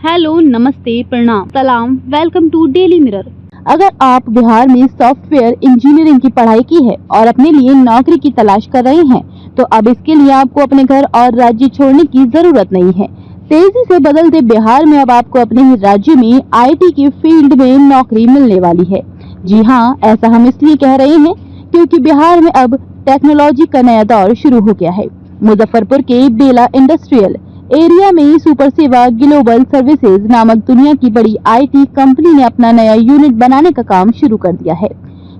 Hello, नमस्ते, प्रणाम, सलाम, वेलकम टू डेली मिरर। अगर आप बिहार में सॉफ्टवेयर इंजीनियरिंग की पढ़ाई की है और अपने लिए नौकरी की तलाश कर रहे हैं, तो अब इसके लिए आपको अपने घर और राज्य छोड़ने की जरूरत नहीं है। तेजी से बदलते बिहार में अब आपको अपने ही राज्य में आईटी के फील्ड में नौकरी मिलने वाली है। जी हाँ, ऐसा हम इसलिए कह रहे हैं क्योंकि बिहार में अब टेक्नोलॉजी का नया दौर शुरू हो गया है। मुजफ्फरपुर के बेला इंडस्ट्रियल एरिया में सुपर सेवा ग्लोबल सर्विसेज नामक दुनिया की बड़ी आईटी कंपनी ने अपना नया यूनिट बनाने का काम शुरू कर दिया है।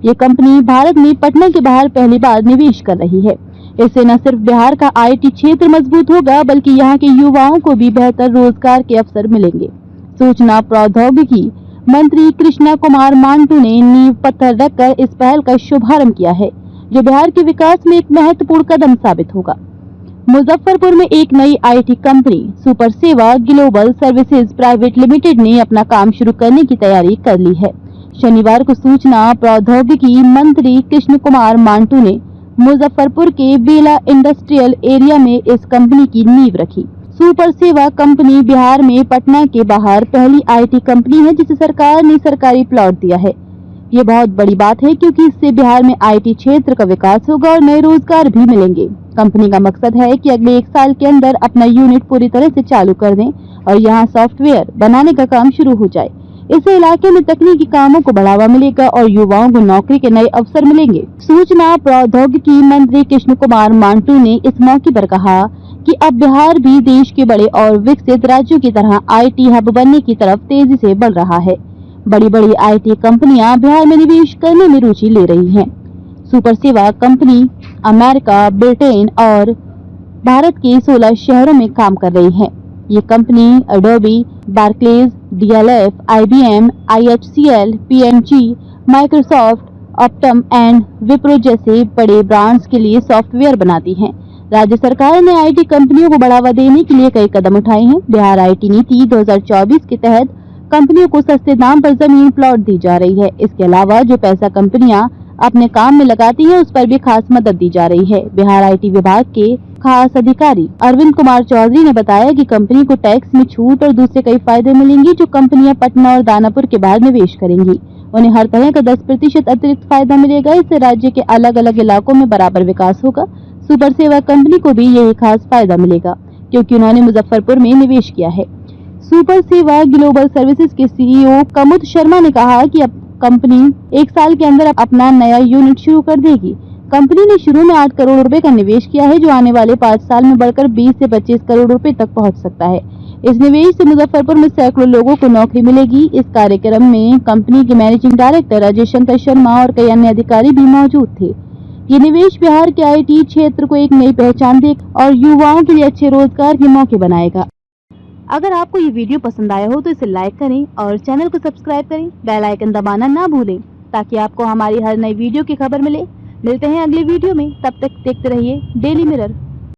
ये कंपनी भारत में पटना के बाहर पहली बार निवेश कर रही है। इससे न सिर्फ बिहार का आईटी क्षेत्र मजबूत होगा, बल्कि यहाँ के युवाओं को भी बेहतर रोजगार के अवसर मिलेंगे। सूचना प्रौद्योगिकी मंत्री कृष्णा कुमार मांटू ने नींव पत्थर रखकर इस पहल का शुभारंभ किया है, जो बिहार के विकास में एक महत्वपूर्ण कदम साबित होगा। मुजफ्फरपुर में एक नई आईटी कंपनी सुपर सेवा ग्लोबल सर्विसेज प्राइवेट लिमिटेड ने अपना काम शुरू करने की तैयारी कर ली है। शनिवार को सूचना प्रौद्योगिकी मंत्री कृष्ण कुमार मांटू ने मुजफ्फरपुर के बेला इंडस्ट्रियल एरिया में इस कंपनी की नींव रखी। सुपर सेवा कंपनी बिहार में पटना के बाहर पहली आईटी कंपनी है जिसे सरकार ने सरकारी प्लॉट दिया है। ये बहुत बड़ी बात है क्योंकि इससे बिहार में आईटी क्षेत्र का विकास होगा और नए रोजगार भी मिलेंगे। कंपनी का मकसद है कि अगले 1 साल के अंदर अपना यूनिट पूरी तरह से चालू कर दें और यहाँ सॉफ्टवेयर बनाने का काम शुरू हो जाए। इससे इलाके में तकनीकी कामों को बढ़ावा मिलेगा और युवाओं को नौकरी के नए अवसर मिलेंगे। सूचना प्रौद्योगिकी मंत्री कृष्ण कुमार मांटू ने इस मौके पर कहा कि अब बिहार भी देश के बड़े और विकसित राज्यों की तरह आईटी हब बनने की तरफ तेजी से बढ़ रहा है। बड़ी बड़ी आईटी कंपनियां बिहार में निवेश करने में रुचि ले रही हैं। सुपर सेवा कंपनी अमेरिका, ब्रिटेन और भारत के 16 शहरों में काम कर रही है। ये company Adobe, Barclays, DLF, IBM, IHCL, PNG, Microsoft, Optum and Wipro जैसे बड़े ब्रांड्स के लिए सॉफ्टवेयर बनाती है। राज्य सरकार ने आईटी कंपनियों को बढ़ावा देने के लिए कई कदम उठाए हैं। बिहार आईटी नीति 2024 के तहत कंपनियों को सस्ते दाम पर जमीन प्लॉट दी जा रही है। इसके अलावा जो पैसा कंपनियां अपने काम में लगाती है उस पर भी खास मदद दी जा रही है। बिहार आईटी विभाग के खास अधिकारी अरविंद कुमार चौधरी ने बताया कि कंपनी को टैक्स में छूट और दूसरे कई फायदे मिलेंगे जो कंपनियां पटना और दानापुर के बाद निवेश करेंगी। उन्हें हर तरह का 10% अतिरिक्त फायदा मिलेगा। इससे राज्य के अलग अलग इलाकों में बराबर विकास होगा। सुपर सेवा कंपनी को भी यही खास फायदा मिलेगा क्योंकि उन्होंने मुजफ्फरपुर में निवेश किया है। सुपर सेवा ग्लोबल सर्विसेज के सीईओ कमुद शर्मा ने कहा कि अब कंपनी 1 साल के अंदर अपना नया यूनिट शुरू कर देगी। कंपनी ने शुरू में 8 करोड़ रुपए का निवेश किया है, जो आने वाले 5 साल में बढ़कर 20 से 25 करोड़ रुपए तक पहुंच सकता है। इस निवेश से मुजफ्फरपुर में सैकड़ों लोगों को नौकरी मिलेगी। इस कार्यक्रम में कंपनी के मैनेजिंग डायरेक्टर अजय शंकर शर्मा और कई अन्य अधिकारी भी मौजूद थे। ये निवेश बिहार के आईटी क्षेत्र को एक नई पहचान देगा और युवाओं के लिए अच्छे रोजगार के मौके बनाएगा। अगर आपको ये वीडियो पसंद आया हो तो इसे लाइक करें और चैनल को सब्सक्राइब करें। बेल आइकन दबाना ना भूलें ताकि आपको हमारी हर नई वीडियो की खबर मिले। मिलते हैं अगली वीडियो में, तब तक देखते रहिए डेली मिरर।